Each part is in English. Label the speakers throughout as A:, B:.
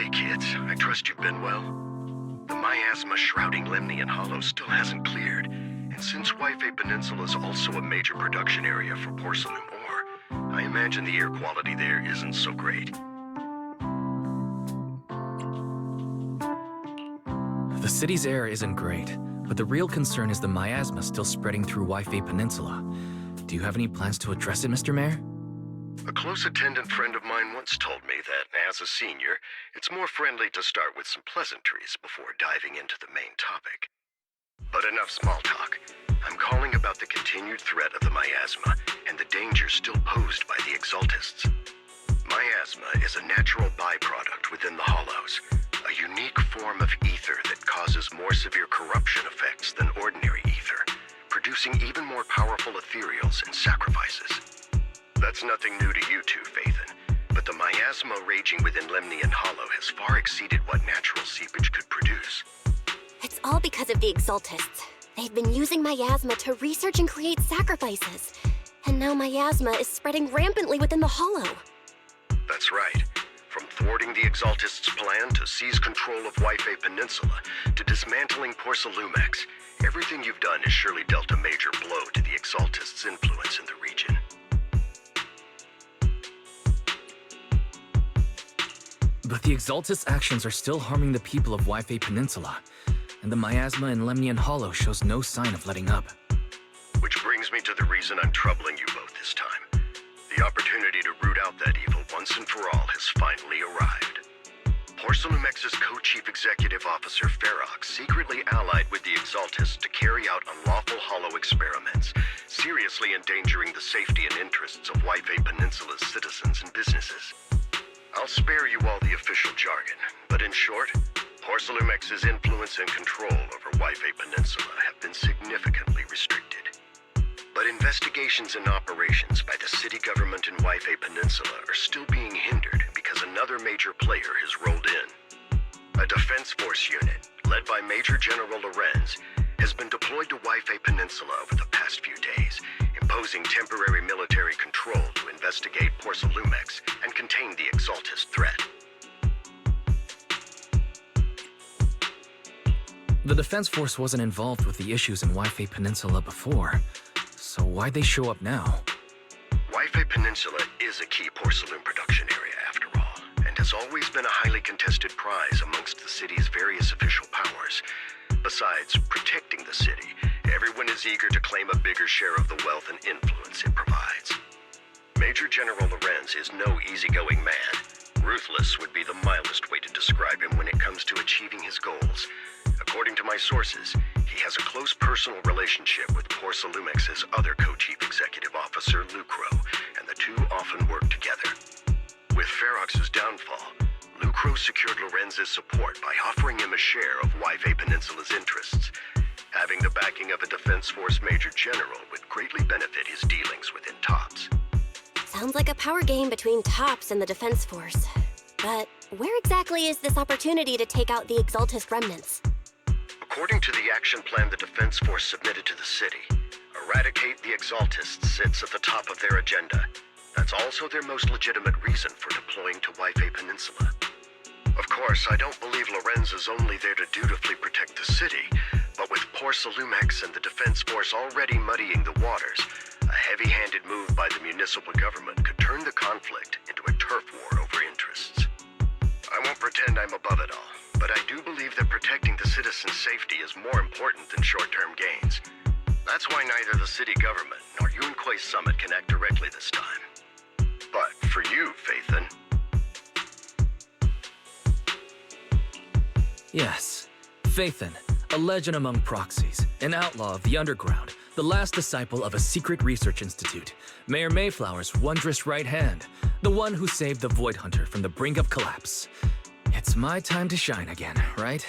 A: Hey kids, I trust you've been well. The miasma shrouding Lemnian Hollow still hasn't cleared, and since Wi-Fi Peninsula is also a major production area for porcelain ore, I imagine the air quality there isn't so great.
B: The city's air isn't great, but the real concern is the miasma still spreading through Wi-Fi Peninsula. Do you have any plans to address it, Mr. Mayor?
A: A close attendant friend of mine once told me that, as a senior, it's more friendly to start with some pleasantries before diving into the main topic. But enough small talk. I'm calling about the continued threat of the miasma and the danger still posed by the Exaltists. Miasma is a natural byproduct within the Hollows, a unique form of ether that causes more severe corruption effects than ordinary ether, producing even more powerful ethereals and sacrifices. That's nothing new to you two, Phaethon, but the miasma raging within Lemnian Hollow has far exceeded what natural seepage could produce.
C: It's all because of the Exaltists. They've been using miasma to research and create sacrifices. And now miasma is spreading rampantly within the Hollow.
A: That's right. From thwarting the Exaltists' plan to seize control of Wi-Fi Peninsula to dismantling Porcelumex, everything you've done has surely dealt a major blow to the Exaltists' influence in the region.
B: But the Exaltists' actions are still harming the people of Wi-Fi Peninsula, and the miasma in Lemnian Hollow shows no sign of letting up.
A: Which brings me to the reason I'm troubling you both this time. The opportunity to root out that evil once and for all has finally arrived. Porcelumex's co-chief executive officer Ferox secretly allied with the Exaltists to carry out unlawful hollow experiments, seriously endangering the safety and interests of Wi-Fi Peninsula's citizens and businesses. I'll spare you all the official jargon, but in short, Porcelumex's influence and control over Wi-Fi Peninsula have been significantly restricted. But investigations and operations by the city government in Wi-Fi Peninsula are still being hindered because another major player has rolled in. A defense force unit, led by Major General Lorenz, has been deployed to Wi-Fi Peninsula over the past few days, imposing temporary military control to investigate Porcelumex and contain the Exaltist threat.
B: The Defense Force wasn't involved with the issues in Wi-Fi Peninsula before, so why'd they show up now?
A: Wi-Fi Peninsula is a key porcelain production area after all, and has always been a highly contested prize amongst the city's various official powers. Besides protecting the city, everyone is eager to claim a bigger share of the wealth and influence it provides. Major General Lorenz is no easygoing man. Ruthless would be the mildest way to describe him when it comes to achieving his goals. According to my sources, he has a close personal relationship with Porcelumex's other co-chief executive officer, Lucro, and the two often work together. With Ferox's downfall, Lucro secured Lorenz's support by offering him a share of Wi-Fi Peninsula's interests. Having the backing of a Defense Force Major General would greatly benefit his dealings within TOPS.
C: Sounds like a power game between TOPS and the Defense Force. But where exactly is this opportunity to take out the Exaltist remnants?
A: According to the action plan the Defense Force submitted to the city, eradicate the Exaltists sits at the top of their agenda. That's also their most legitimate reason for deploying to Wi-Fi Peninsula. Of course, I don't believe Lorenz is only there to dutifully protect the city, but with Porcelumex and the Defense Force already muddying the waters, a heavy-handed move by the municipal government could turn the conflict into a turf war over interests. I won't pretend I'm above it all, but I do believe that protecting the citizens' safety is more important than short-term gains. That's why neither the city government nor Yunquay Summit can act directly this time. But for you, Phaethon...
B: Yes, Phaethon, a legend among proxies, an outlaw of the underground, the last disciple of a secret research institute, Mayor Mayflower's wondrous right hand, the one who saved the Void Hunter from the brink of collapse. It's my time to shine again, right?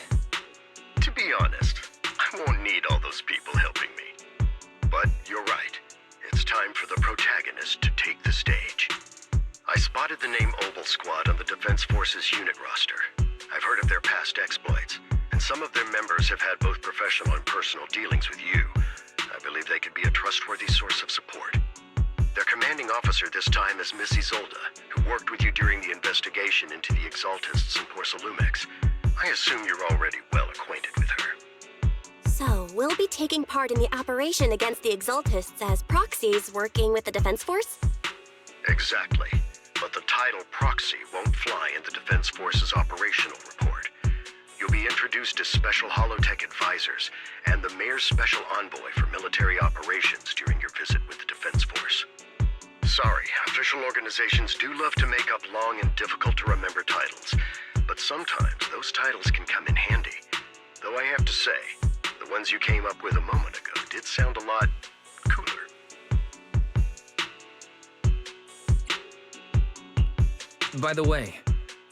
A: To be honest, I won't need all those people helping me. But you're right. It's time for the protagonist to take the stage. I spotted the name Obal Squad on the Defense Force's unit roster. I've heard of their past exploits, and some of their members have had both professional and personal dealings with you. I believe they could be a trustworthy source of support. Their commanding officer this time is Miss Isolde, who worked with you during the investigation into the Exaltists and Porcelumex. I assume you're already well acquainted with her.
C: So, we'll be taking part in the operation against the Exaltists as proxies working with the Defense Force?
A: Exactly. But the title proxy won't fly in the Defense Force's operational report. You'll be introduced as Special Holotech Advisors and the Mayor's Special Envoy for Military Operations during your visit with the Defense Force. Sorry, official organizations do love to make up long and difficult-to-remember titles, but sometimes those titles can come in handy. Though I have to say, the ones you came up with a moment ago did sound a lot cooler.
B: By the way,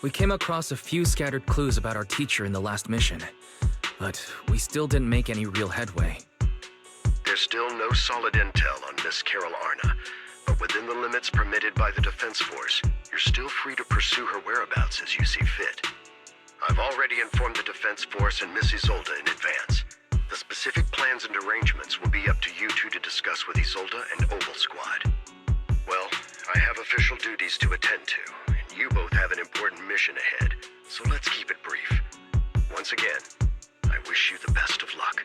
B: we came across a few scattered clues about our teacher in the last mission, but we still didn't make any real headway.
A: There's still no solid intel on Miss Carol Arna, but within the limits permitted by the Defense Force, you're still free to pursue her whereabouts as you see fit. I've already informed the Defense Force and Miss Isolde in advance. The specific plans and arrangements will be up to you two to discuss with Isolde and Obal Squad. Well, I have official duties to attend to, and you both have an important mission ahead, so let's keep it brief. Once again, I wish you the best of luck.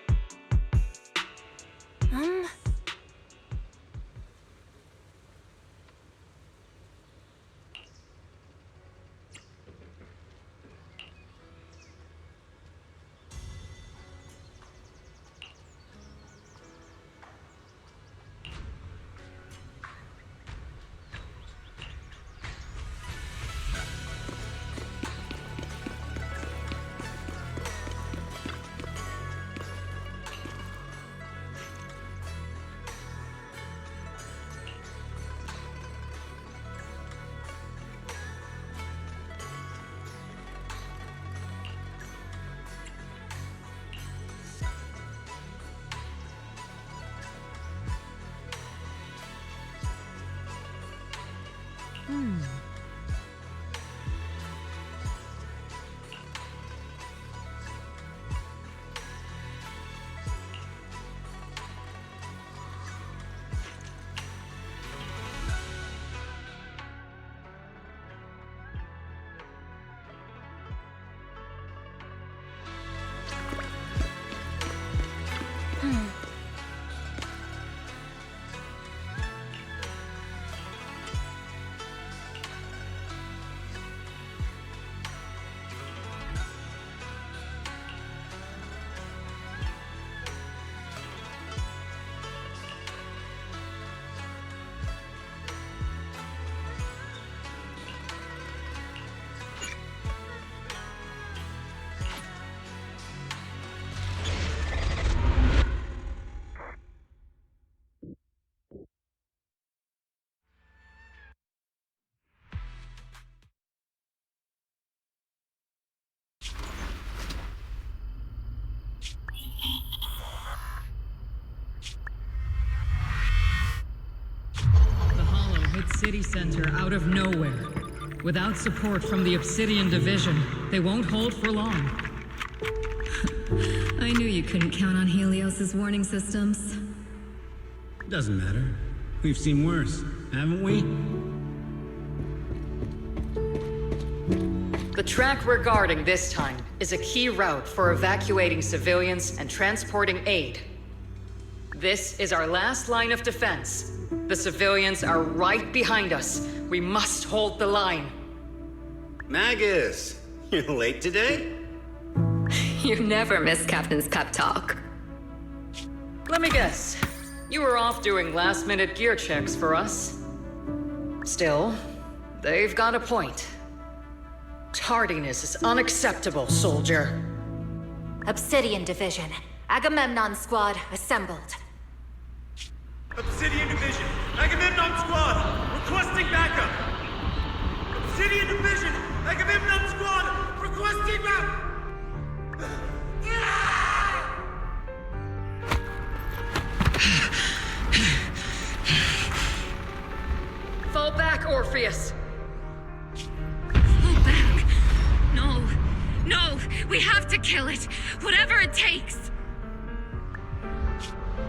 D: City center out of nowhere. Without support from the Obsidian Division, they won't hold for long.
E: I knew you couldn't count on Helios's warning systems.
F: Doesn't matter. We've seen worse, haven't we?
G: The track we're guarding this time is a key route for evacuating civilians and transporting aid. This is our last line of defense. The civilians are right behind us. We must hold the line.
F: Magus, you're late today?
E: You never miss Captain's pep talk.
G: Let me guess. You were off doing last-minute gear checks for us. Still, they've got a point. Tardiness is unacceptable, soldier.
H: Obsidian Division. Agamemnon Squad assembled.
I: Obsidian Division, Agamemnon Squad, requesting backup! Obsidian Division, Agamemnon Squad, requesting backup!
G: Fall back, Orpheus!
J: Fall back! No, no, we have to kill it, whatever it takes!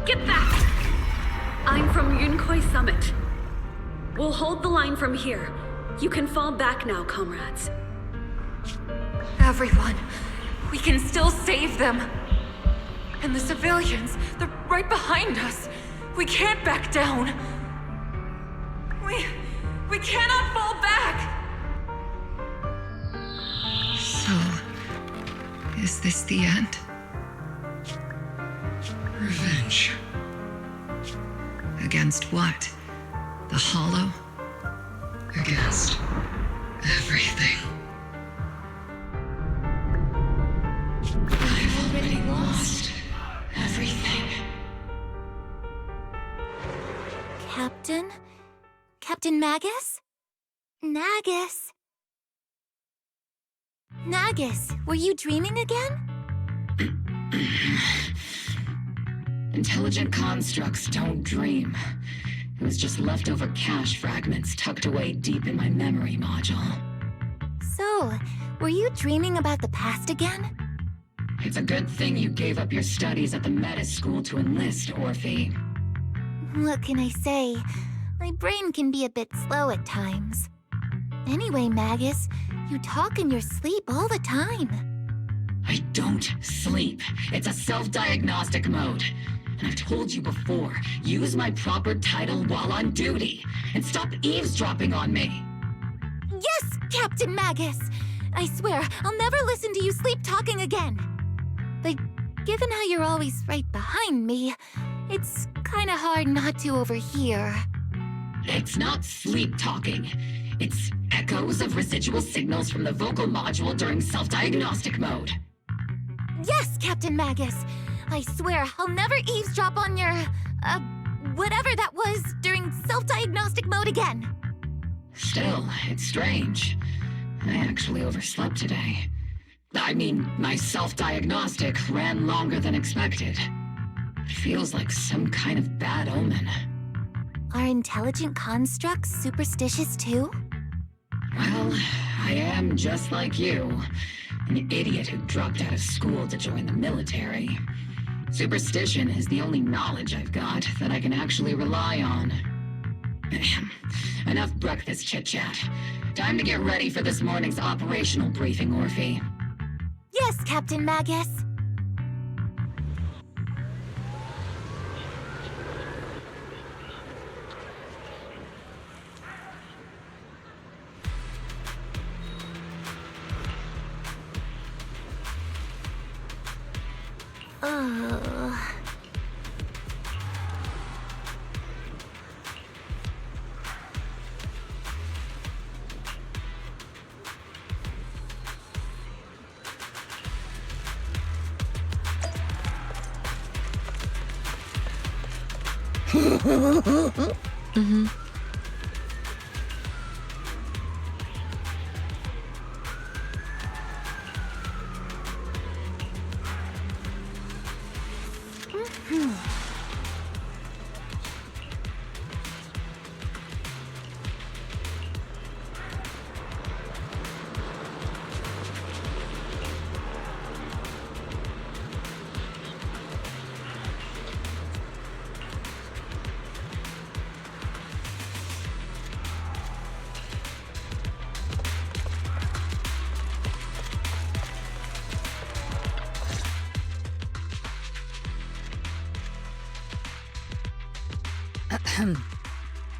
J: Get back! I'm from Yunkoi Summit.
K: We'll hold the line from here. You can fall back now, comrades.
E: Everyone, we can still save them. And the civilians, they're right behind us. We can't back down. We cannot fall back!
J: So, is this the end? Revenge. Against what? The Hollow? Against everything. I've already lost everything.
C: Captain? Captain Magus? Nagus? Nagus, were you dreaming again?
L: Intelligent constructs don't dream. It was just leftover cache fragments tucked away deep in my memory module.
C: So, were you dreaming about the past again?
L: It's a good thing you gave up your studies at the Meta School to enlist, Orphe.
C: What can I say? My brain can be a bit slow at times. Anyway, Magus, you talk in your sleep all the time.
L: I don't sleep. It's a self-diagnostic mode. And I've told you before, use my proper title while on duty, and stop eavesdropping on me.
C: Yes, Captain Magus! I swear, I'll never listen to you sleep-talking again. But given how you're always right behind me, it's kinda hard not to overhear.
L: It's not sleep-talking. It's echoes of residual signals from the vocal module during self-diagnostic mode.
C: Yes, Captain Magus! I swear, I'll never eavesdrop on your, whatever that was during self-diagnostic mode again.
L: Still, it's strange. I actually overslept today. I mean, my self-diagnostic ran longer than expected. It feels like some kind of bad omen.
C: Are intelligent constructs superstitious too?
L: Well, I am just like you. An idiot who dropped out of school to join the military. Superstition is the only knowledge I've got that I can actually rely on. Enough breakfast chit-chat. Time to get ready for this morning's operational briefing, Orphe.
C: Yes, Captain Magus. Mm-hmm.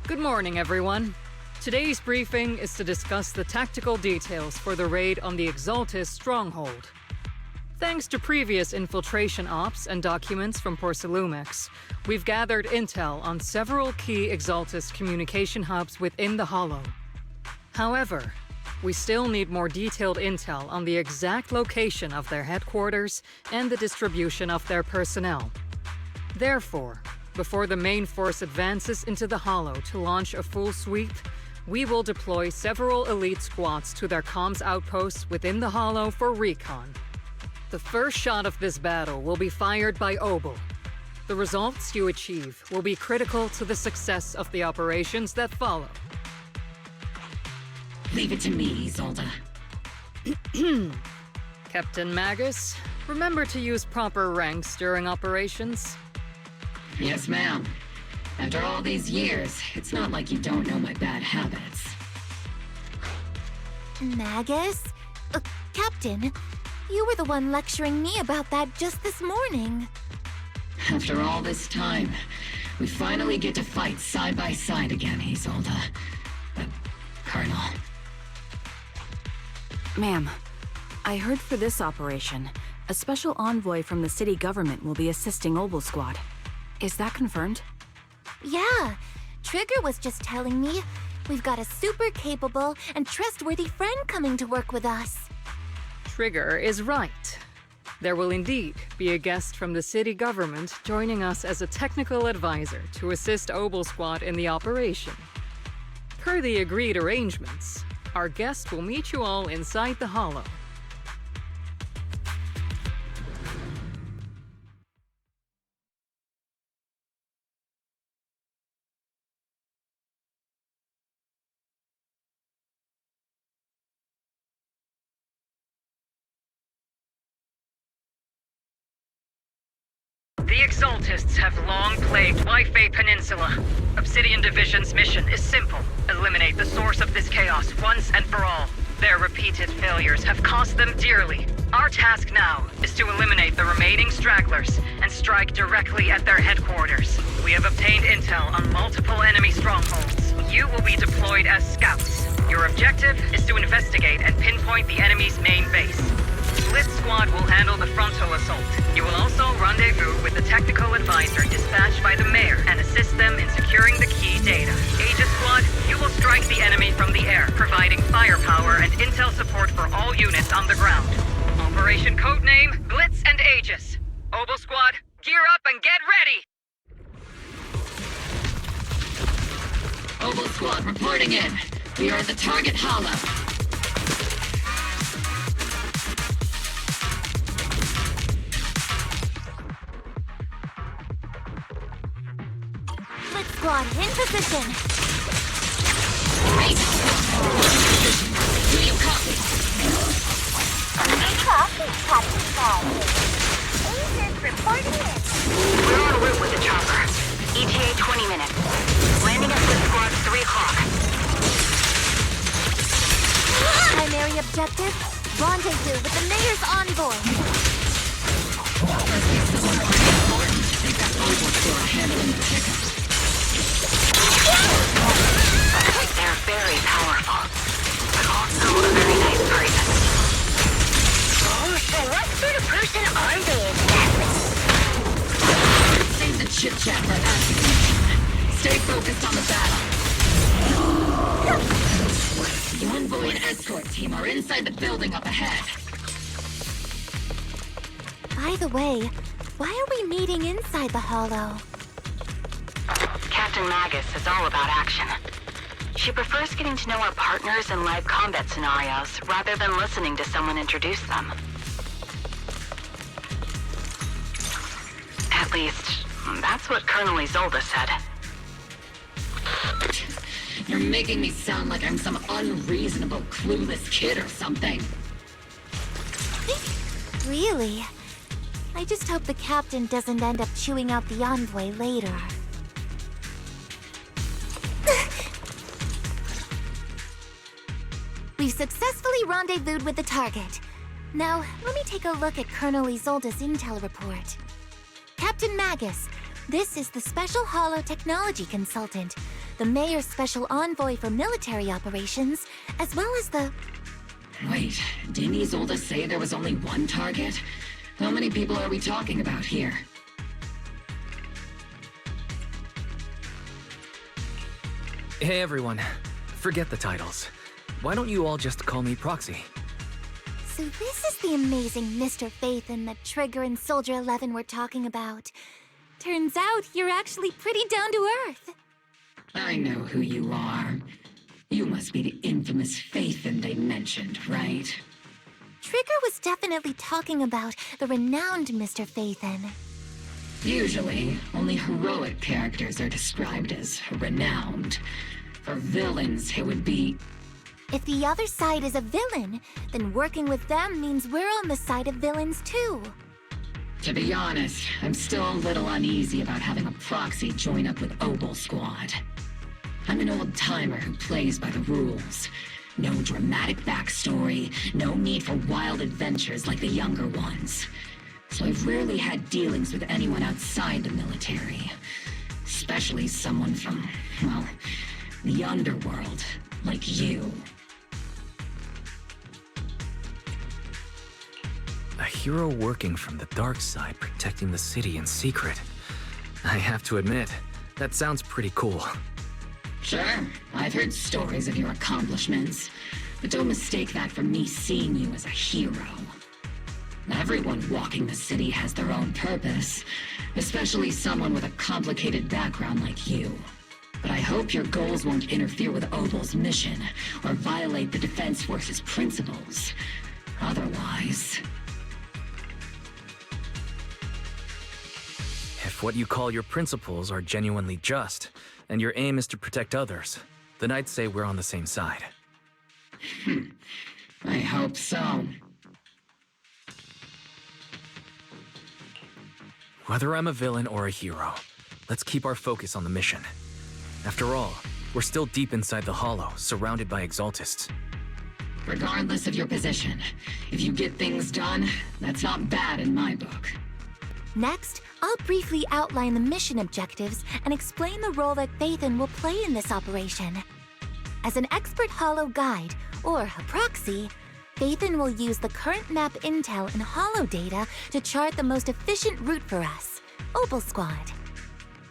G: Good morning, everyone. Today's briefing is to discuss the tactical details for the raid on the Exaltus stronghold. Thanks to previous infiltration ops and documents from Porcelumex, we've gathered intel on several key Exaltus communication hubs within the Hollow. However, we still need more detailed intel on the exact location of their headquarters and the distribution of their personnel. Therefore, before the main force advances into the Hollow to launch a full sweep, we will deploy several elite squads to their comms outposts within the Hollow for recon. The first shot of this battle will be fired by Obal. The results you achieve will be critical to the success of the operations that follow.
L: Leave it to me, Isolde.
G: Captain Magus, remember to use proper ranks during operations.
L: Yes, ma'am. After all these years, it's not like you don't know my bad habits.
C: Magus? Captain, you were the one lecturing me about that just this morning.
L: After all this time, we finally get to fight side by side again, Isolde. Colonel.
M: Ma'am, I heard for this operation, a special envoy from the city government will be assisting Obal Squad. Is that confirmed?
C: Yeah, Trigger was just telling me we've got a super capable and trustworthy friend coming to work with us.
G: Trigger is right. There will indeed be a guest from the city government joining us as a technical advisor to assist Obal Squad in the operation. Per the agreed arrangements, our guest will meet you all inside the Hollow. The Exaltists have long plagued Wi-Fi Peninsula. Obsidian Division's mission is simple. Eliminate the source of this chaos once and for all. Their repeated failures have cost them dearly. Our task now is to eliminate the remaining stragglers and strike directly at their headquarters. We have obtained intel on multiple enemy strongholds. You will be deployed as scouts. Your objective is to investigate and pinpoint the enemy's main base. Blitz Squad will handle the frontal assault. You will also rendezvous with the technical advisor dispatched by the mayor and assist them in securing the key data. Aegis Squad, you will strike the enemy from the air, providing firepower and intel support for all units on the ground. Operation codename Blitz and Aegis. Obal Squad, gear up and get ready!
L: Obal Squad reporting in. We are at the target hollow.
C: Blitz Squad in position.
L: Great. Do you copy?
C: Copy, Captain Magus. Agents reporting in.
N: We're en route with the chopper. ETA 20 minutes. Landing at Blitz Squad 3 o'clock.
C: Primary objective, rendezvous with the mayor's envoy.
N: They're very powerful, but also a very nice person. Oh, so what sort of person are they exactly?
L: Save the chit-chat for execution. Stay focused on the battle. The envoy and escort team are inside the building up ahead.
C: By the way, why are we meeting inside the Hollow?
N: Captain Magus is all about action. She prefers getting to know our partners in live combat scenarios rather than listening to someone introduce them. At least, that's what Colonel Isolde said.
L: You're making me sound like I'm some unreasonable, clueless kid or something.
C: Really? I just hope the captain doesn't end up chewing out the envoy later. We've successfully rendezvoused with the target. Now, let me take a look at Colonel Isolde's intel report. Captain Magus, this is the Special Hollow Technology Consultant, the Mayor's Special Envoy for Military Operations, as well as the...
L: Wait, didn't Isolde say there was only one target? How many people are we talking about here?
B: Hey everyone, forget the titles. Why don't you all just call me Proxy?
C: So this is the amazing Mr. Phaethon that Trigger and Soldier 11 were talking about. Turns out you're actually pretty down to earth.
L: I know who you are. You must be the infamous Phaethon they mentioned, right?
C: Trigger was definitely talking about the renowned Mr. Phaethon.
L: Usually, only heroic characters are described as renowned. For villains, it would be...
C: If the other side is a villain, then working with them means we're on the side of villains too.
L: To be honest, I'm still a little uneasy about having a proxy join up with Obal Squad. I'm an old-timer who plays by the rules. No dramatic backstory, no need for wild adventures like the younger ones. So I've rarely had dealings with anyone outside the military. Especially someone from, well, the underworld, like you.
B: A hero working from the dark side, protecting the city in secret. I have to admit, that sounds pretty cool.
L: Sure, I've heard stories of your accomplishments, but don't mistake that for me seeing you as a hero. Everyone walking the city has their own purpose, especially someone with a complicated background like you. But I hope your goals won't interfere with Obal's mission, or violate the Defense Force's principles. Otherwise...
B: If what you call your principles are genuinely just, and your aim is to protect others, then I'd say we're on the same side.
L: I hope so.
B: Whether I'm a villain or a hero, let's keep our focus on the mission. After all, we're still deep inside the Hollow, surrounded by Exaltists.
L: Regardless of your position, if you get things done, that's not bad in my book.
C: Next, I'll briefly outline the mission objectives and explain the role that Phaethon will play in this operation. As an expert Hollow guide, or a proxy, Phaethon will use the current map intel and Hollow data to chart the most efficient route for us, Obal Squad.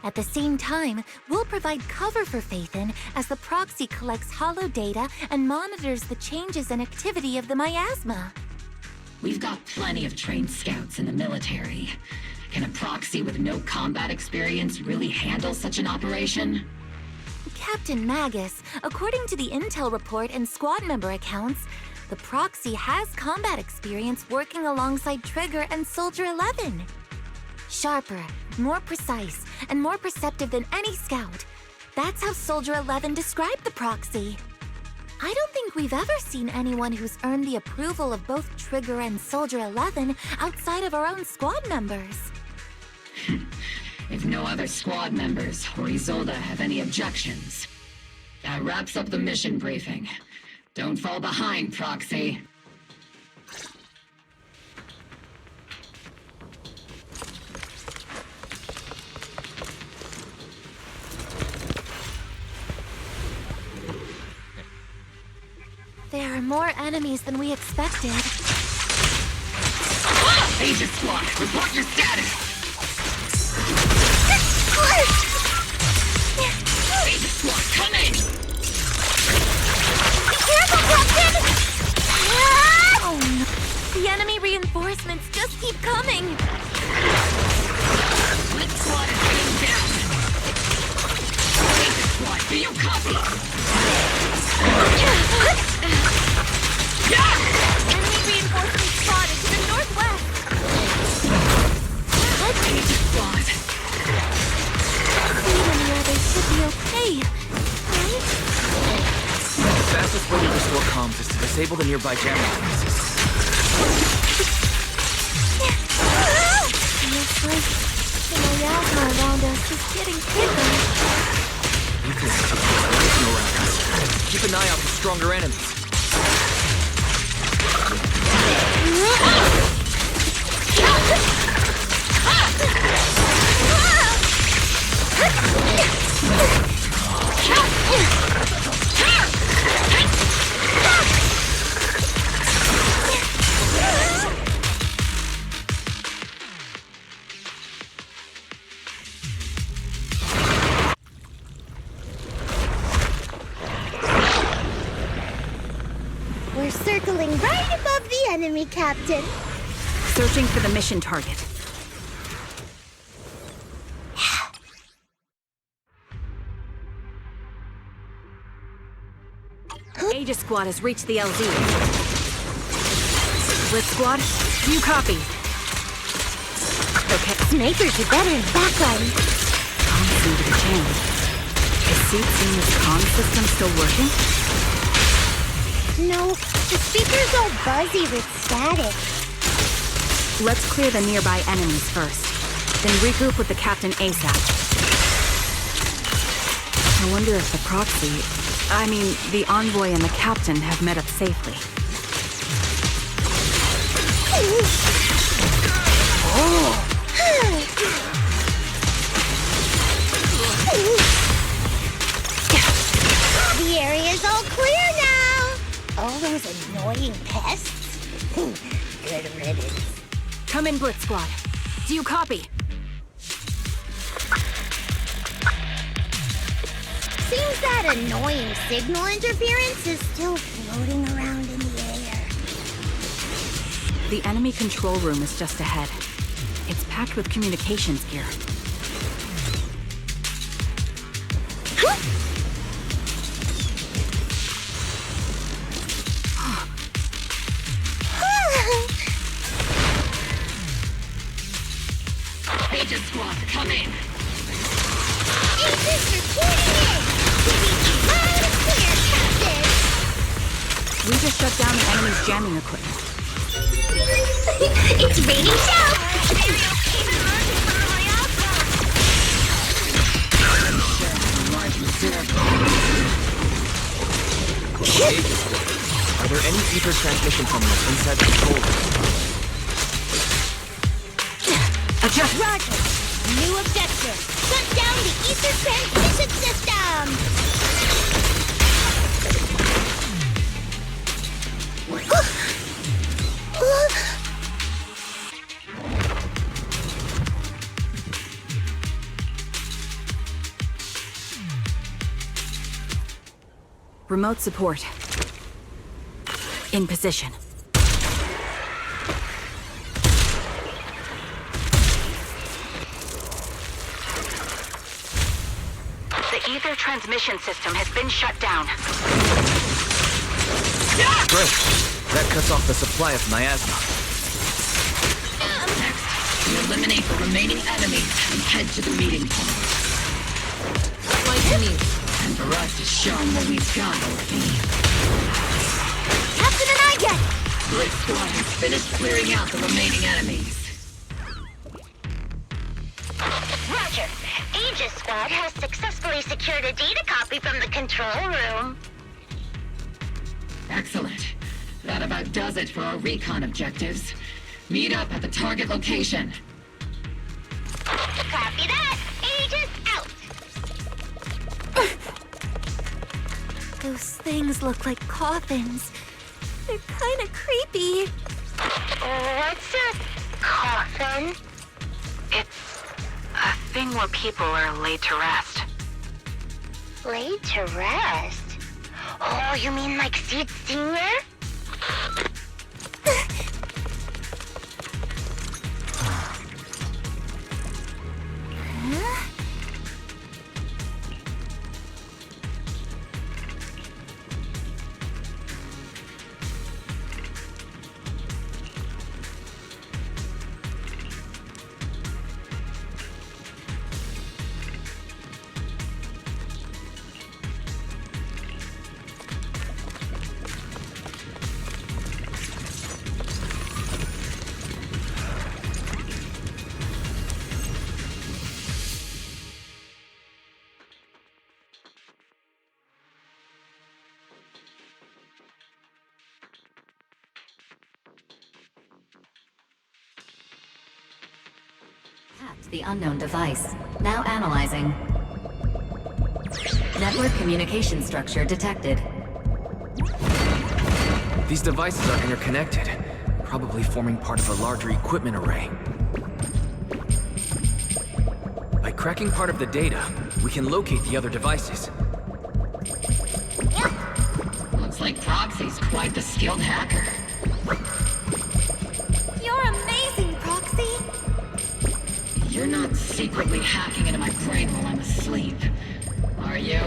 C: At the same time, we'll provide cover for Phaethon as the proxy collects Hollow data and monitors the changes and activity of the miasma.
L: We've got plenty of trained scouts in the military. Can a proxy with no combat experience really handle such an operation?
C: Captain Magus, according to the intel report and squad member accounts, the proxy has combat experience working alongside Trigger and Soldier 11. Sharper, more precise, and more perceptive than any scout. That's how Soldier 11 described the proxy. I don't think we've ever seen anyone who's earned the approval of both Trigger and Soldier 11 outside of our own squad members.
L: If no other squad members or Isolde have any objections. That wraps up the mission briefing. Don't fall behind, Proxy.
C: There are more enemies than we expected.
L: Aegis Squad, report your status! Aegis Squad, come in!
C: Be careful, Captain! Oh no. The enemy reinforcements just keep coming!
L: Red Squad is being down! Aegis Squad, do you copy?
C: Enemy reinforcements spotted to the northwest!
L: Aegis Squad!
C: Speed and the others should be okay, right?
B: The fastest way to restore comms is to disable the nearby jamming devices.
C: Looks like the miasma around us is getting bigger.
B: Around us. Keep an eye out for stronger enemies.
C: We're circling right above the enemy, Captain.
M: Searching for the mission target. Aegis Squad has reached the LZ. Blitz Squad, you copy.
C: Okay. Snipers are better in backline.
M: Comms seem to be jammed. Is Seat's comm system still working?
C: No, the speaker's all buzzy with static.
M: Let's clear the nearby enemies first, then regroup with the captain ASAP. I wonder if the the envoy and the captain have met up safely.
O: The area's all clear now! All those annoying pests? Good riddance.
M: Come in, Blitz Squad. Do you copy?
O: Seems that annoying signal interference is still floating around in the air.
M: The enemy control room is just ahead. It's packed with communications gear.
L: Aegis Squad, come in!
O: Aegis reporting in! Loud and clear, Captain!
M: We just shut down the enemy's jamming equipment.
O: It's raining shell!
B: Are there any ether transmission terminals inside the control room?
M: Adjust!
O: Roger! New objective! Shut down the ether transmission system!
M: Remote support. In position.
N: The ether transmission system has been shut down.
B: Great. That cuts off the supply of miasma.
L: Next, we eliminate the remaining enemies and head to the meeting point. And for us to show them what we've got,
O: Captain and I get it!
L: Blitz Squad has finished clearing out the remaining enemies.
O: Roger. Aegis Squad has successfully secured a data copy from the control room.
L: Excellent. That about does it for our recon objectives. Meet up at the target location.
O: Copy that! Aegis out!
C: Those things look like coffins. They're kind of creepy.
O: What's a coffin?
N: It's a thing where people are laid to rest.
O: Laid to rest? Oh, you mean like Seed Senior? Huh?
H: The unknown device. Now analyzing. Network communication structure detected.
B: These devices are interconnected, probably forming part of a larger equipment array. By cracking part of the data, we can locate the other devices.
L: Looks like Proxy's quite the skilled hacker.
C: You're amazing, Proxy!
L: You're not secretly hacking into my brain while I'm asleep, are you?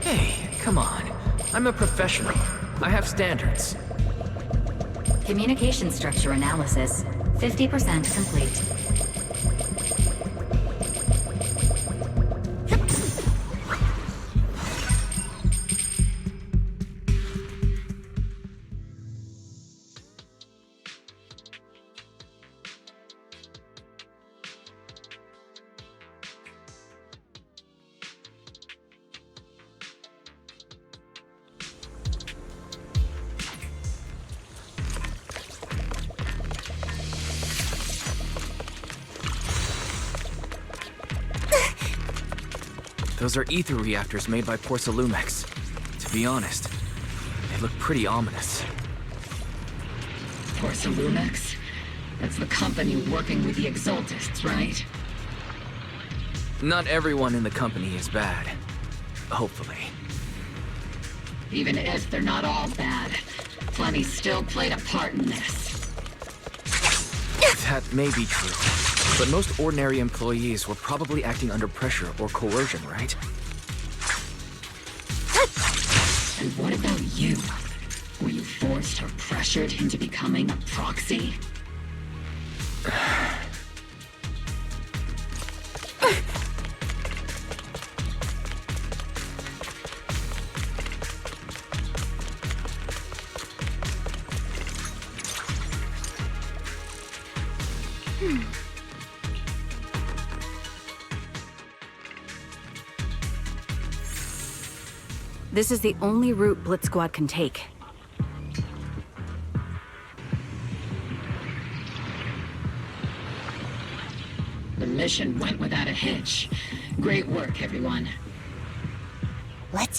B: Hey, come on. I'm a professional. I have standards.
H: Communication structure analysis. 50% complete.
B: Those are ether reactors made by Porcelumex. To be honest, they look pretty ominous.
L: Porcelumex? That's the company working with the Exaltists, right?
B: Not everyone in the company is bad. Hopefully.
L: Even if they're not all bad, plenty still played a part in this.
B: That may be true, but most ordinary employees were probably acting under pressure or coercion, right?
L: And what about you? Were you forced or pressured into becoming a proxy?
M: This is the only route Blitz Squad can take.
L: The mission went without a hitch. Great work, everyone.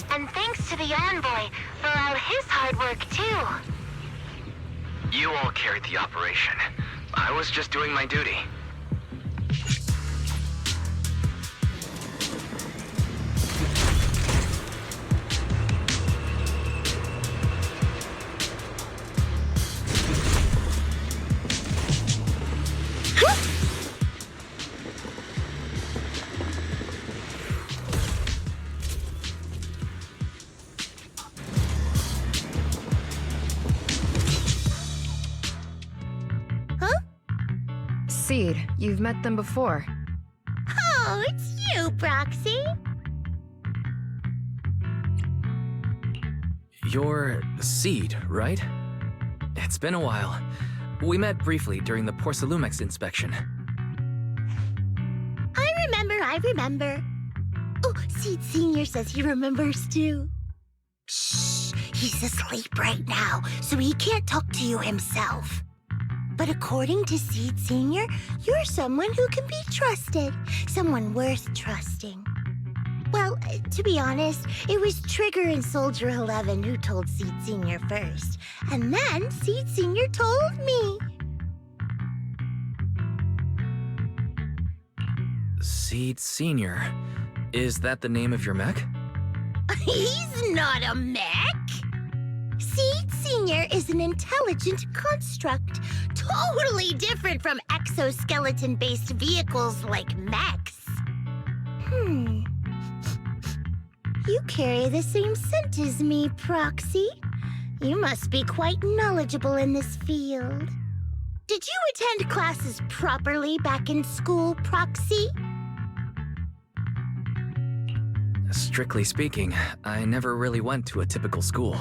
O: And thanks to the envoy for all his hard work, too.
P: You all carried the operation. I was just doing my duty.
Q: Seed, you've met them before.
O: Oh, it's you, Proxy.
B: You're Seed, right? It's been a while. We met briefly during the Porcelumex inspection.
O: I remember. Oh, Seed Senior says he remembers too. Shh, he's asleep right now, so he can't talk to you himself. But according to Seed Senior, you're someone who can be trusted. Someone worth trusting. Well, to be honest, it was Trigger and Soldier 11 who told Seed Senior first. And then Seed Senior told me.
B: Seed Senior. Is that the name of your mech?
O: He's not a mech. Seed Senior is an intelligent construct, totally different from exoskeleton-based vehicles like mechs. You carry the same scent as me, Proxy. You must be quite knowledgeable in this field. Did you attend classes properly back in school, Proxy?
B: Strictly speaking, I never really went to a typical school.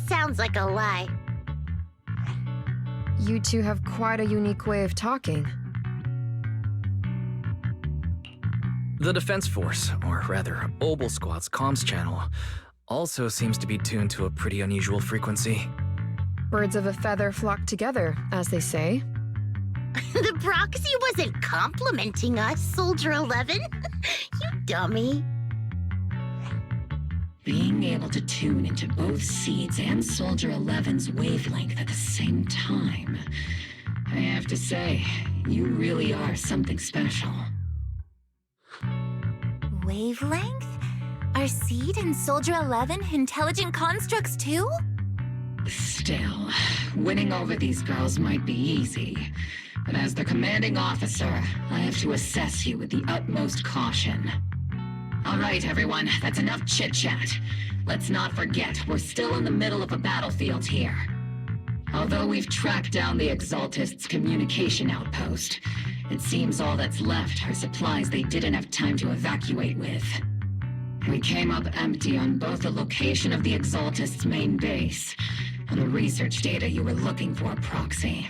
O: Sounds like a lie.
Q: You two have quite a unique way of talking.
B: The Defense Force, or rather, Obal Squad's comms channel, also seems to be tuned to a pretty unusual frequency.
Q: Birds of a feather flock together, as they say.
O: The Proxy wasn't complimenting us, Soldier 11. You dummy.
L: Being able to tune into both Seed's and Soldier 11's wavelength at the same time. I have to say, you really are something special.
C: Wavelength? Are Seed and Soldier 11 intelligent constructs too?
L: Still, winning over these girls might be easy. But as the commanding officer, I have to assess you with the utmost caution. All right, everyone, that's enough chit-chat. Let's not forget, we're still in the middle of a battlefield here. Although we've tracked down the Exaltists' communication outpost, it seems all that's left are supplies they didn't have time to evacuate with. We came up empty on both the location of the Exaltists' main base and the research data you were looking for, Proxy.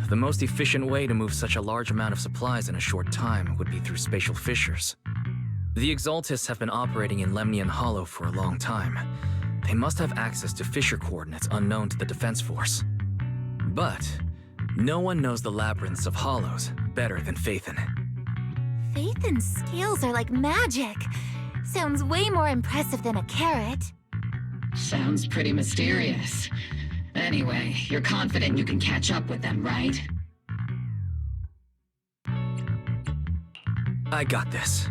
B: The most efficient way to move such a large amount of supplies in a short time would be through spatial fissures. The Exaltists have been operating in Lemnian Hollow for a long time. They must have access to fissure coordinates unknown to the Defense Force. But No one knows the labyrinths of hollows better than Phaethon.
C: Phaethon's scales are like magic. Sounds way more impressive than a carrot.
L: Sounds pretty mysterious. Anyway, you're confident you can catch up with them, right?
B: I got this.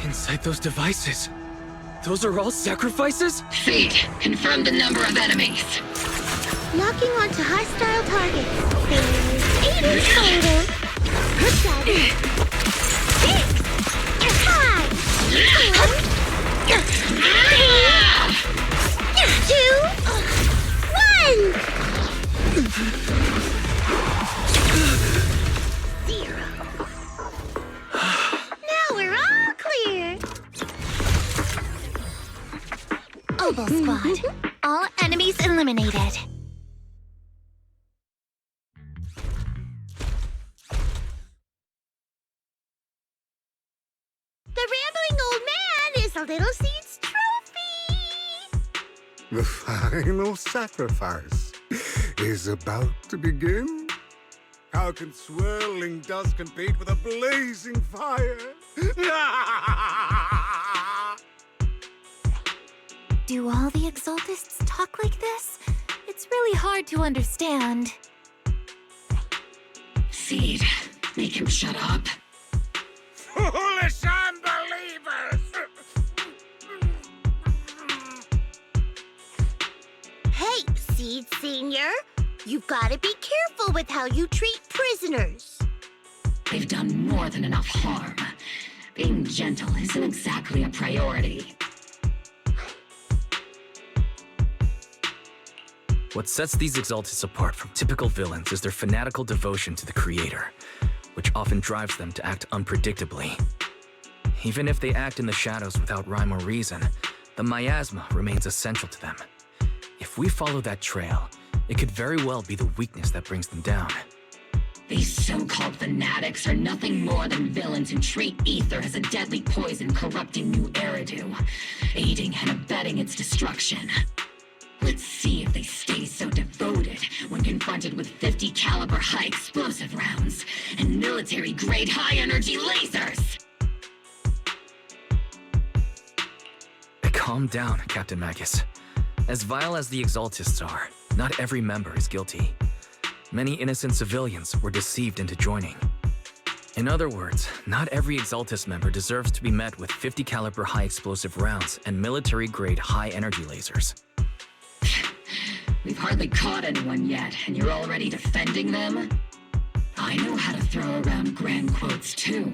B: Inside those devices, those are all sacrifices?
L: Feet, confirm the number of enemies.
O: Locking onto hostile targets. There's 8 in total. 7, 6, 5, 4, 3, 2, 1. 0. Now we're all clear. Obal Squad. All enemies eliminated. The rambling old man is a little seed's trophy.
R: The final sacrifice is about to begin. How can swirling dust compete with a blazing fire?
C: Do all the Exaltists talk like this? It's really hard to understand.
L: Seed, make him shut up.
R: Foolish unbelievers!
O: Hey, Seed Senior. You've got to be careful with how you treat prisoners.
L: They've done more than enough harm. Being gentle isn't exactly a priority.
B: What sets these Exaltists apart from typical villains is their fanatical devotion to the Creator, which often drives them to act unpredictably. Even if they act in the shadows without rhyme or reason, the miasma remains essential to them. If we follow that trail, it could very well be the weakness that brings them down.
L: These so-called fanatics are nothing more than villains who treat ether as a deadly poison corrupting New Eridu, aiding and abetting its destruction. Let's see if they stay so devoted when confronted with 50 caliber high explosive rounds and military-grade high-energy lasers!
B: Calm down, Captain Magus. As vile as the Exaltists are, not every member is guilty. Many innocent civilians were deceived into joining. In other words, not every Exaltist member deserves to be met with 50 caliber high explosive rounds and military-grade high-energy lasers.
L: We've hardly caught anyone yet, and you're already defending them? I know how to throw around grand quotes too.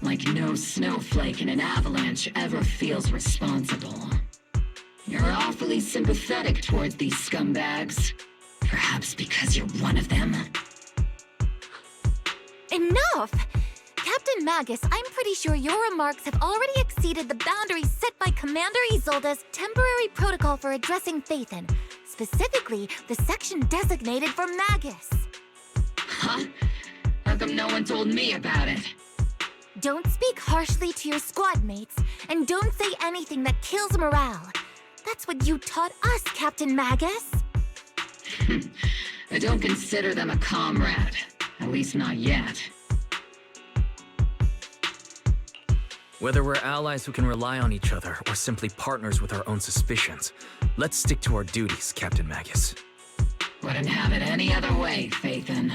L: Like no snowflake in an avalanche ever feels responsible. You're awfully sympathetic towards these scumbags. Perhaps because you're one of them?
C: Enough! Captain Magus, I'm pretty sure your remarks have already exceeded the boundaries set by Commander Isolde's temporary protocol for addressing Phaethon, specifically the section designated for Magus.
L: Huh? How come no one told me about it?
C: Don't speak harshly to your squad mates, and don't say anything that kills morale. That's what you taught us, Captain Magus.
L: I don't consider them a comrade. At least not yet.
B: Whether we're allies who can rely on each other or simply partners with our own suspicions, let's stick to our duties, Captain Magus.
L: Wouldn't have it any other way, Phaethon.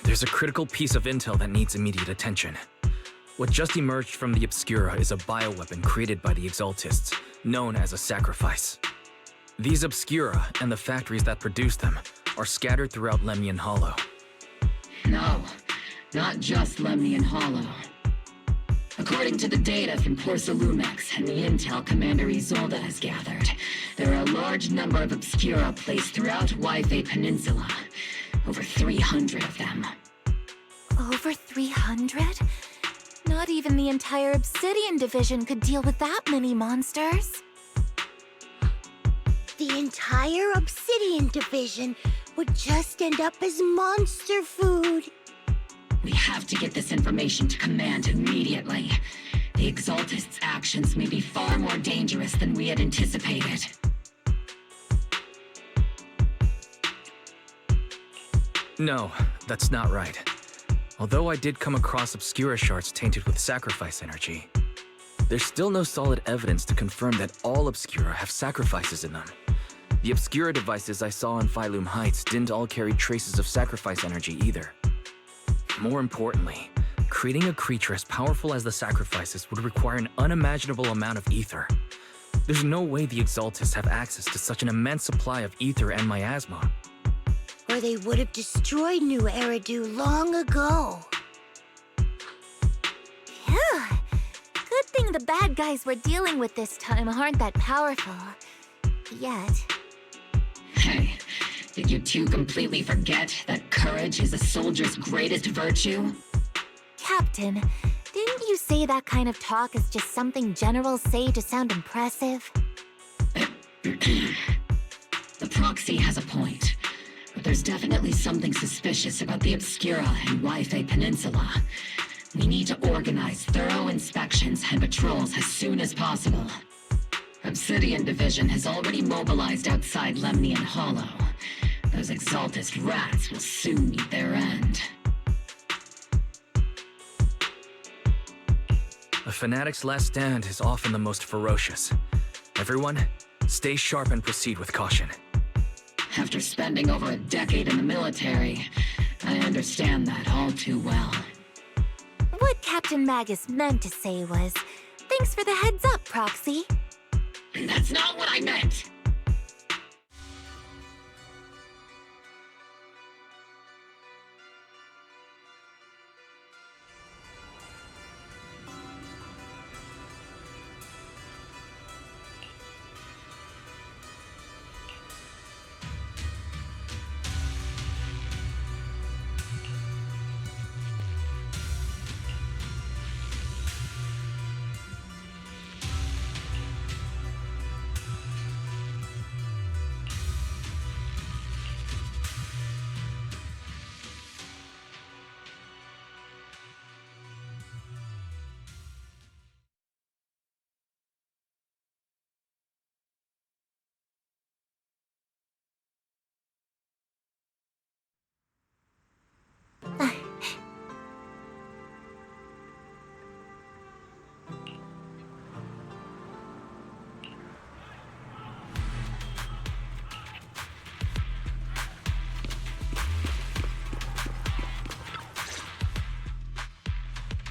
B: There's a critical piece of intel that needs immediate attention. What just emerged from the Obscura is a bioweapon created by the Exaltists, known as a sacrifice. These Obscura and the factories that produce them are scattered throughout Lemnian Hollow.
L: No, not just Lemnian Hollow. According to the data from Porsalumex and the intel Commander Isolde has gathered, there are a large number of Obscura placed throughout Yfei Peninsula. Over 300 of them.
C: Over 300? Not even the entire Obsidian Division could deal with that many monsters.
O: The entire Obsidian Division would just end up as monster food.
L: We have to get this information to Command immediately. The Exaltist's actions may be far more dangerous than we had anticipated.
B: No, that's not right. Although I did come across Obscura shards tainted with sacrifice energy, there's still no solid evidence to confirm that all Obscura have sacrifices in them. The Obscura devices I saw in Phylum Heights didn't all carry traces of sacrifice energy either. More importantly, creating a creature as powerful as the sacrifices would require an unimaginable amount of ether. There's no way the Exaltists have access to such an immense supply of ether and miasma.
O: Or they would have destroyed New Eridu long ago.
C: Phew. Good thing the bad guys we're dealing with this time aren't that powerful. Yet.
L: Hey, did you two completely forget that courage is a soldier's greatest virtue?
C: Captain, didn't you say that kind of talk is just something generals say to sound impressive?
L: The proxy has a point. But there's definitely something suspicious about the Obscura and Wi-Fi Peninsula. We need to organize thorough inspections and patrols as soon as possible. Obsidian Division has already mobilized outside Lemnian Hollow. Those Exaltist rats will soon meet their end.
B: A fanatic's last stand is often the most ferocious. Everyone, stay sharp and proceed with caution.
L: After spending over a decade in the military, I understand that all too well.
C: What Captain Magus meant to say was, thanks for the heads up, Proxy.
L: That's not what I meant!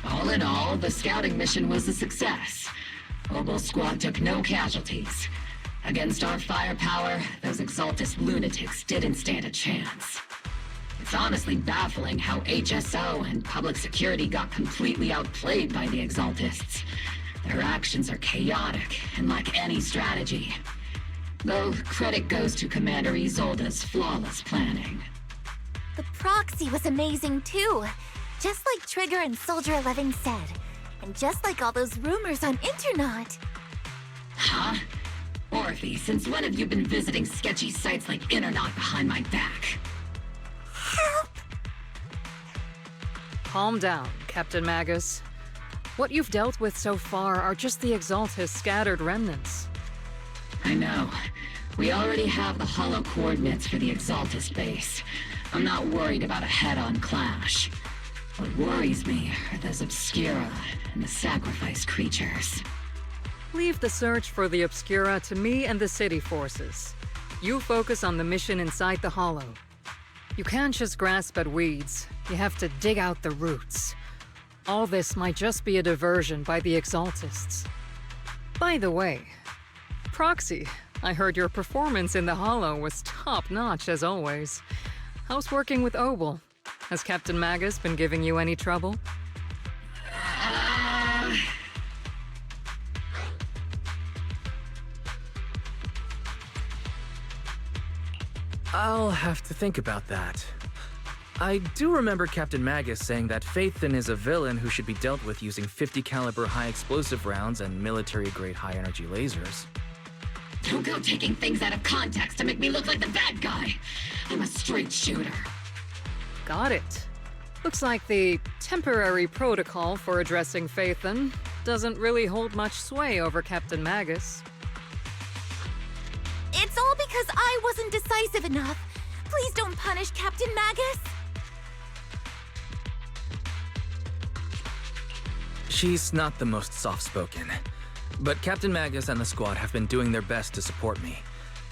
L: All in all, the scouting mission was a success. Obal squad took no casualties. Against our firepower, those Exaltist lunatics didn't stand a chance. It's honestly baffling how HSO and public security got completely outplayed by the Exaltists. Their actions are chaotic and lack any strategy. Though credit goes to Commander Isolde's flawless planning.
C: The proxy was amazing too. Just like Trigger and Soldier 11 said. And just like all those rumors on Internet.
L: Huh? Orphe, since when have you been visiting sketchy sites like Internet behind my back?
C: Help!
M: Calm down, Captain Magus. What you've dealt with so far are just the Exaltist scattered remnants.
L: I know. We already have the hollow coordinates for the Exaltist base. I'm not worried about a head-on clash. What worries me are those Obscura and the sacrifice creatures.
M: Leave the search for the Obscura to me and the city forces. You focus on the mission inside the Hollow. You can't just grasp at weeds. You have to dig out the roots. All this might just be a diversion by the Exaltists. By the way, Proxy, I heard your performance in the Hollow was top-notch as always. How's working with Obal? Has Captain Magus been giving you any trouble?
B: I'll have to think about that. I do remember Captain Magus saying that Phaethon is a villain who should be dealt with using 50 caliber high explosive rounds and military-grade high-energy lasers.
L: Don't go taking things out of context to make me look like the bad guy. I'm a straight shooter.
M: Got it. Looks like the temporary protocol for addressing Phaethon doesn't really hold much sway over Captain Magus.
C: It's all because I wasn't decisive enough. Please don't punish Captain Magus.
B: She's not the most soft-spoken, but Captain Magus and the squad have been doing their best to support me,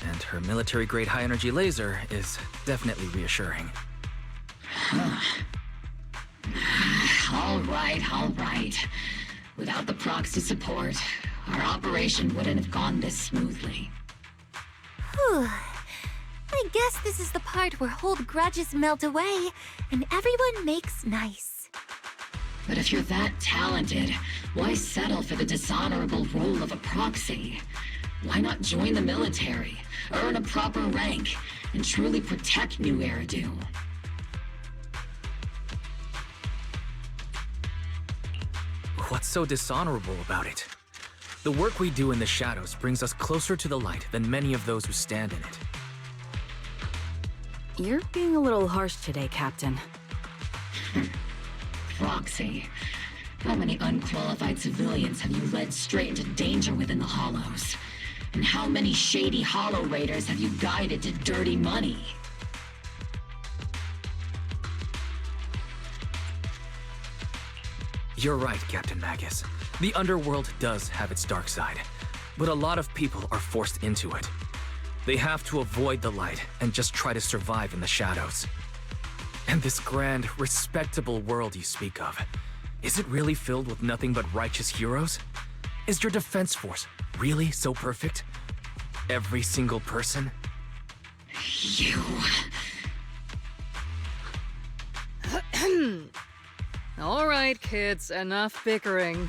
B: and her military-grade high-energy laser is definitely reassuring.
L: All right. Without the proxy support, our operation wouldn't have gone this smoothly.
C: Whew. I guess this is the part where old grudges melt away and everyone makes nice.
L: But if you're that talented, why settle for the dishonorable role of a proxy? Why not join the military, earn a proper rank, and truly protect New Eridu?
B: What's so dishonorable about it? The work we do in the shadows brings us closer to the light than many of those who stand in it.
S: You're being a little harsh today, Captain.
L: Proxy. How many unqualified civilians have you led straight into danger within the Hollows? And how many shady Hollow Raiders have you guided to dirty money?
B: You're right, Captain Magus. The underworld does have its dark side, but a lot of people are forced into it. They have to avoid the light and just try to survive in the shadows. And this grand, respectable world you speak of, is it really filled with nothing but righteous heroes? Is your defense force really so perfect? Every single person?
L: You...
M: All right, kids, enough bickering.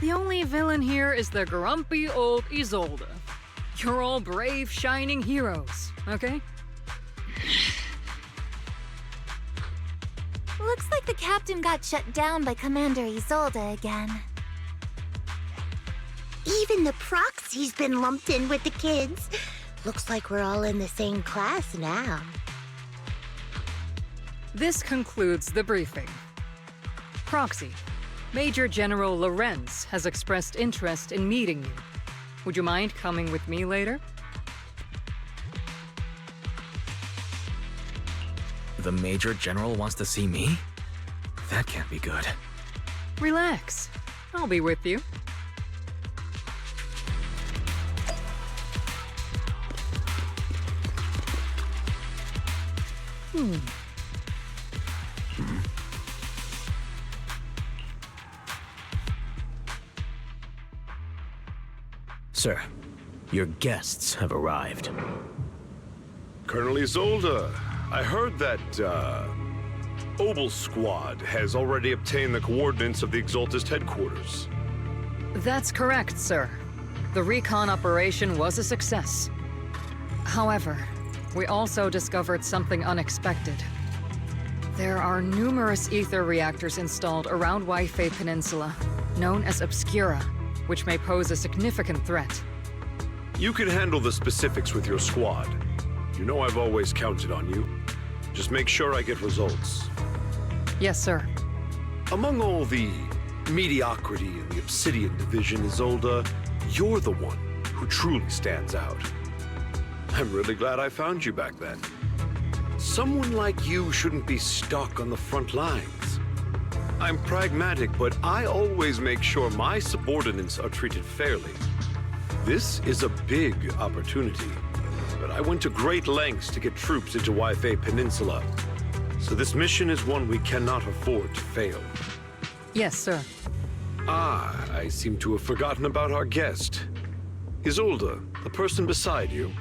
M: The only villain here is the grumpy old Isolde. You're all brave, shining heroes, okay?
C: Looks like the captain got shut down by Commander Isolde again.
O: Even the proxy's been lumped in with the kids. Looks like we're all in the same class now.
M: This concludes the briefing. Proxy, Major General Lorenz has expressed interest in meeting you. Would you mind coming with me later?
B: The Major General wants to see me? That can't be good.
M: Relax. I'll be with you.
T: Sir, your guests have arrived.
U: Colonel Isolde, I heard that, Obal squad has already obtained the coordinates of the Exaltist headquarters.
M: That's correct, sir. The recon operation was a success. However, we also discovered something unexpected. There are numerous ether reactors installed around Wi-Fi Peninsula, known as Obscura, which may pose a significant threat.
U: You can handle the specifics with your squad. You know I've always counted on you. Just make sure I get results.
M: Yes, sir.
U: Among all the mediocrity in the Obsidian division, Isolde, you're the one who truly stands out. I'm really glad I found you back then. Someone like you shouldn't be stuck on the front lines. I'm pragmatic, but I always make sure my subordinates are treated fairly. This is a big opportunity, but I went to great lengths to get troops into Wi-Fi Peninsula. So this mission is one we cannot afford to fail.
M: Yes, sir.
U: Ah, I seem to have forgotten about our guest. Isolde, the person beside you.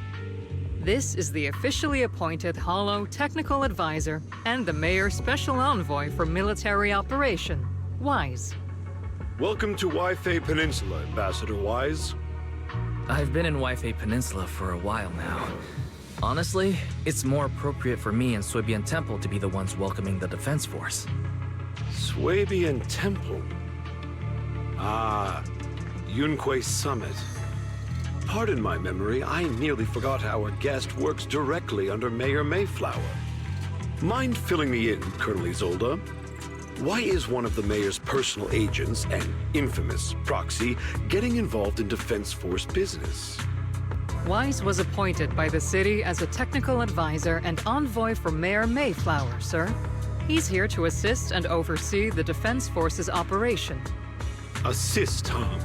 M: This is the officially appointed Hollow Technical Advisor and the Mayor's Special Envoy for Military Operation, Wise.
U: Welcome to Wi-Fi Peninsula, Ambassador Wise.
B: I've been in Wi-Fi Peninsula for a while now. Honestly, it's more appropriate for me and Swabian Temple to be the ones welcoming the Defense Force.
U: Swabian Temple? Ah, Yunque Summit. Pardon my memory, I nearly forgot our guest works directly under Mayor Mayflower. Mind filling me in, Colonel Isolde? Why is one of the mayor's personal agents, an infamous proxy, getting involved in Defense Force business?
M: Wise was appointed by the city as a technical advisor and envoy for Mayor Mayflower, sir. He's here to assist and oversee the Defense Force's operation.
U: Assist, huh?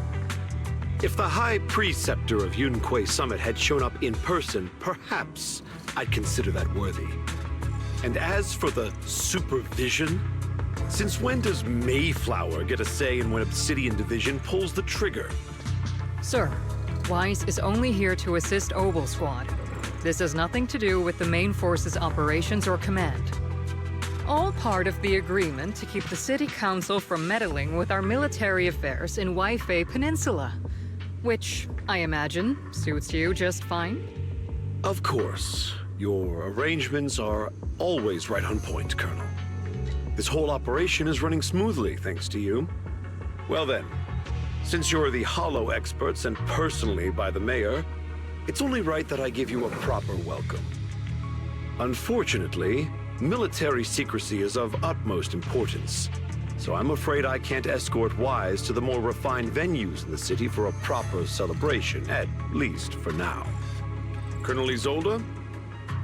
U: If the High Preceptor of Yunque Summit had shown up in person, perhaps I'd consider that worthy. And as for the supervision, since when does Mayflower get a say in when Obsidian Division pulls the trigger?
M: Sir, Wise is only here to assist Obal Squad. This has nothing to do with the main force's operations or command. All part of the agreement to keep the City Council from meddling with our military affairs in Waifei Peninsula. Which, I imagine, suits you just fine?
U: Of course. Your arrangements are always right on point, Colonel. This whole operation is running smoothly, thanks to you. Well then, since you're the Hollow experts and personally by the Mayor, it's only right that I give you a proper welcome. Unfortunately, military secrecy is of utmost importance, so I'm afraid I can't escort Wise to the more refined venues in the city for a proper celebration, at least for now. Colonel Isolde?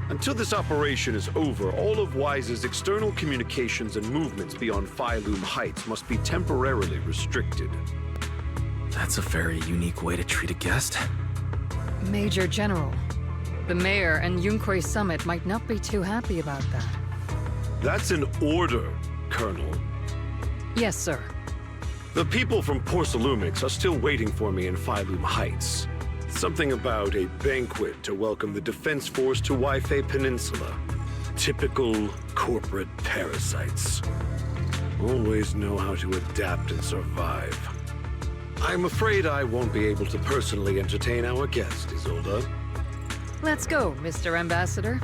U: Until this operation is over, all of Wise's external communications and movements beyond Phylum Heights must be temporarily restricted.
B: That's a very unique way to treat a guest.
M: Major General, the Mayor and Yunque Summit might not be too happy about that.
U: That's an order, Colonel.
M: Yes, sir.
U: The people from Porcelumix are still waiting for me in Phylum Heights. Something about a banquet to welcome the Defense Force to Waifei Peninsula. Typical corporate parasites. Always know how to adapt and survive. I'm afraid I won't be able to personally entertain our guest, Isolde.
M: Let's go, Mr. Ambassador.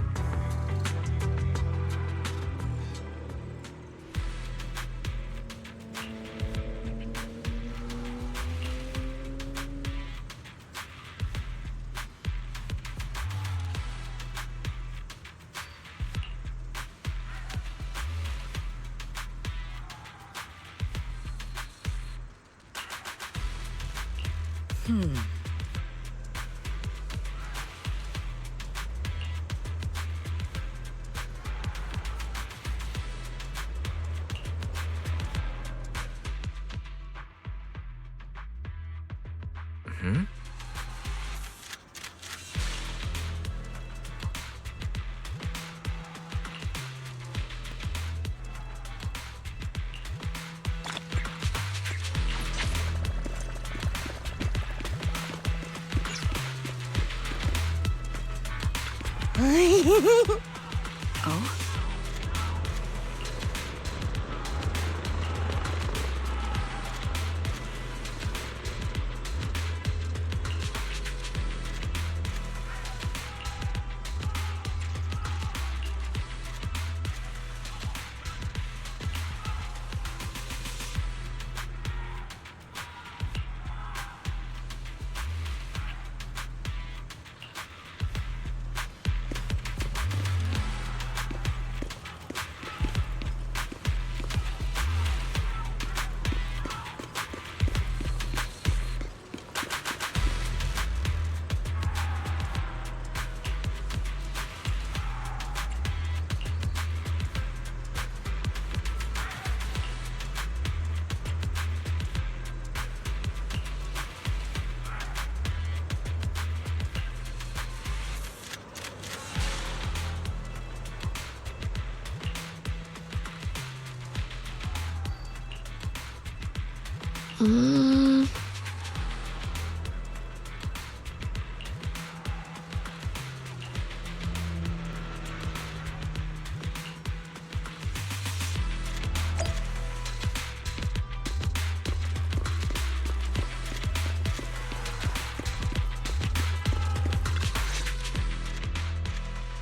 Q: Oh?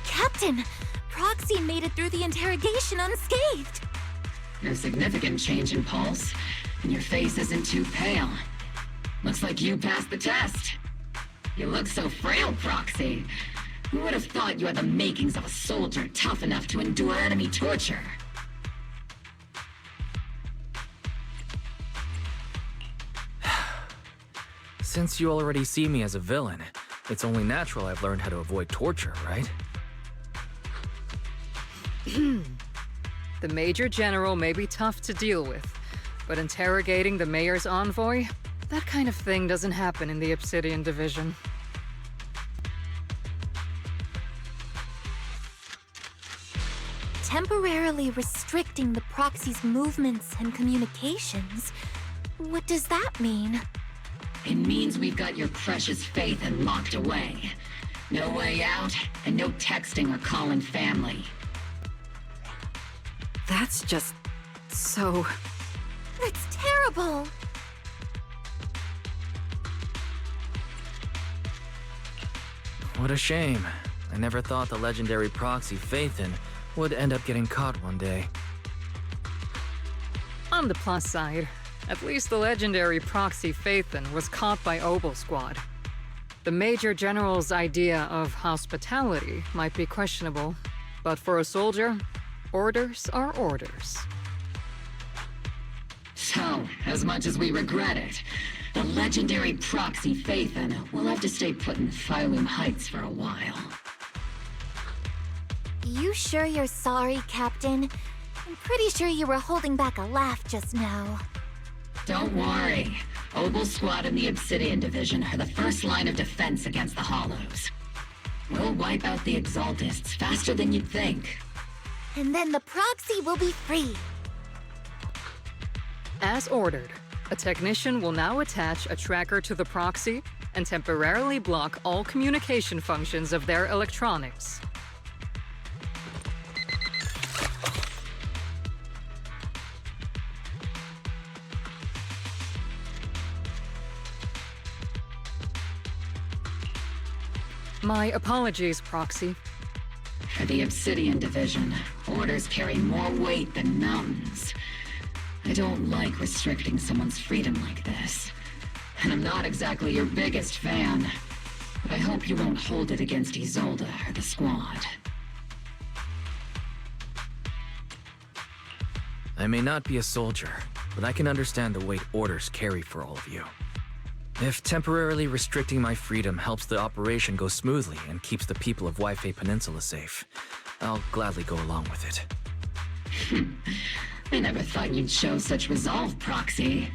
C: Captain! Proxy made it through the interrogation unscathed!
L: No significant change in pulse, and your face isn't too pale. Looks like you passed the test. You look so frail, Proxy. Who would have thought you had the makings of a soldier tough enough to endure enemy torture?
B: Since you already see me as a villain, it's only natural I've learned how to avoid torture, right?
M: The Major General may be tough to deal with, but interrogating the Mayor's envoy? That kind of thing doesn't happen in the Obsidian Division.
C: Temporarily restricting the proxy's movements and communications? What does that mean?
L: It means we've got your precious Phaethon locked away. No way out, and no texting or calling family.
S: That's just... so...
C: That's terrible!
B: What a shame. I never thought the legendary proxy Phaethon would end up getting caught one day.
M: On the plus side, at least the legendary proxy Phaethon was caught by Obal squad. The Major General's idea of hospitality might be questionable, but for a soldier, orders are orders.
L: So, as much as we regret it, the legendary proxy Phaethon will have to stay put in Phylum Heights for a while.
C: You sure you're sorry, Captain? I'm pretty sure you were holding back a laugh just now.
L: Don't worry. Obal Squad and the Obsidian Division are the first line of defense against the Hollows. We'll wipe out the Exaltists faster than you'd think.
C: And then the proxy will be free.
M: As ordered, a technician will now attach a tracker to the proxy and temporarily block all communication functions of their electronics. My apologies, Proxy.
L: For the Obsidian Division, orders carry more weight than mountains. I don't like restricting someone's freedom like this. And I'm not exactly your biggest fan. But I hope you won't hold it against Isolde or the squad.
B: I may not be a soldier, but I can understand the weight orders carry for all of you. If temporarily restricting my freedom helps the operation go smoothly and keeps the people of Waifei Peninsula safe, I'll gladly go along with it.
L: I never thought you'd show such resolve, Proxy.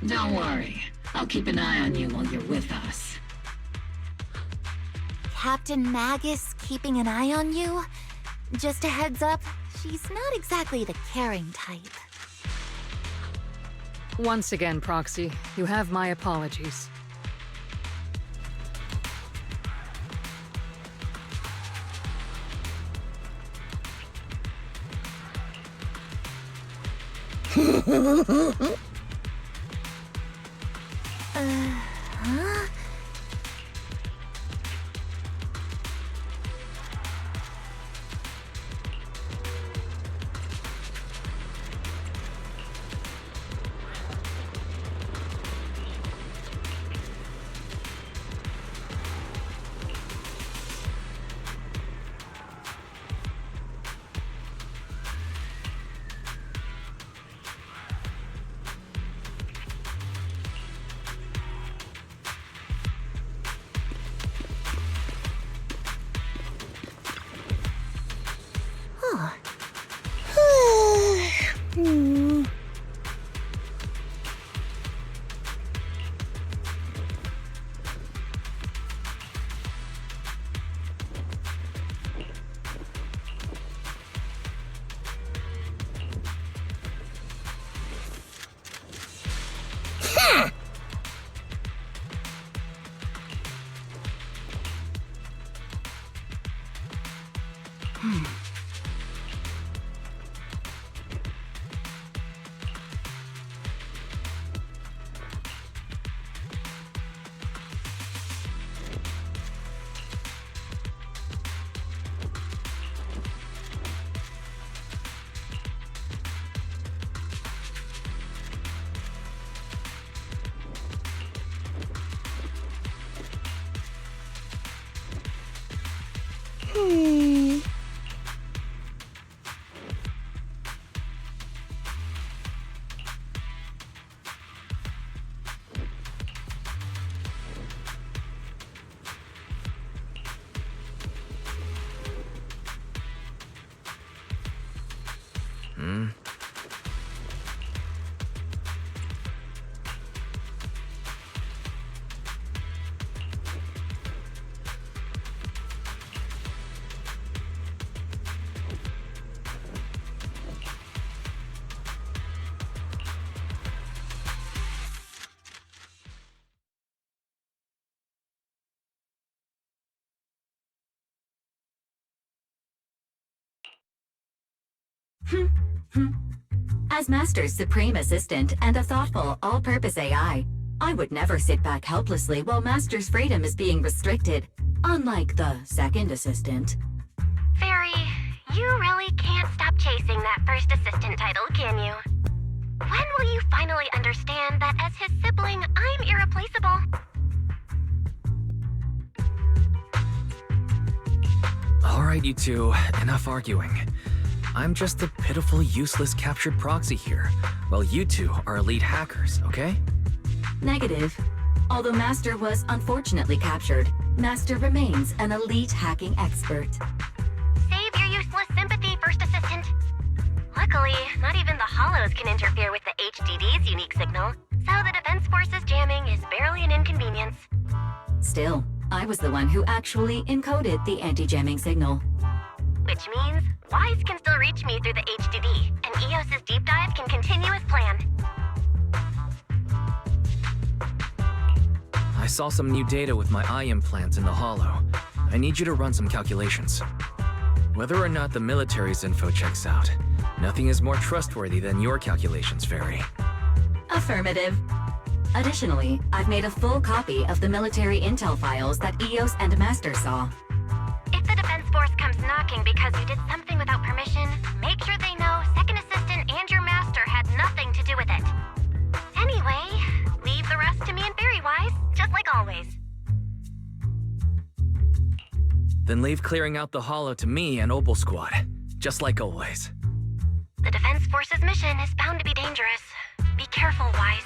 L: Don't worry. I'll keep an eye on you while you're with us.
C: Captain Magus keeping an eye on you? Just a heads up, she's not exactly the caring type.
M: Once again, Proxy, you have my apologies.
C: Huh?
H: As Master's supreme assistant and a thoughtful, all-purpose AI, I would never sit back helplessly while Master's freedom is being restricted, unlike the second assistant.
N: Fairy, you really can't stop chasing that first assistant title, can you? When will you finally understand that as his sibling, I'm irreplaceable?
B: All right, you two, enough arguing. I'm just a pitiful, useless captured proxy here, while you two are elite hackers, okay?
H: Negative. Although Master was unfortunately captured, Master remains an elite hacking expert.
N: Save your useless sympathy, First Assistant. Luckily, not even the Hollows can interfere with the HDD's unique signal, so the Defense Force's jamming is barely an inconvenience.
H: Still, I was the one who actually encoded the anti-jamming signal.
N: Which means Wise can still reach me through the HDD, and EOS's deep dive can continue as planned.
B: I saw some new data with my eye implants in the Hollow. I need you to run some calculations. Whether or not the military's info checks out, nothing is more trustworthy than your calculations, Fairy.
H: Affirmative. Additionally, I've made a full copy of the military intel files that EOS and Master saw.
N: If the Defense Force comes knocking because you did something without permission, make sure they know Second Assistant and your Master had nothing to do with it. Anyway, leave the rest to me and Fairy-wise, just like always.
B: Then leave clearing out the Hollow to me and Obal Squad, just like always.
N: The Defense Force's mission is bound to be dangerous. Be careful, Wise.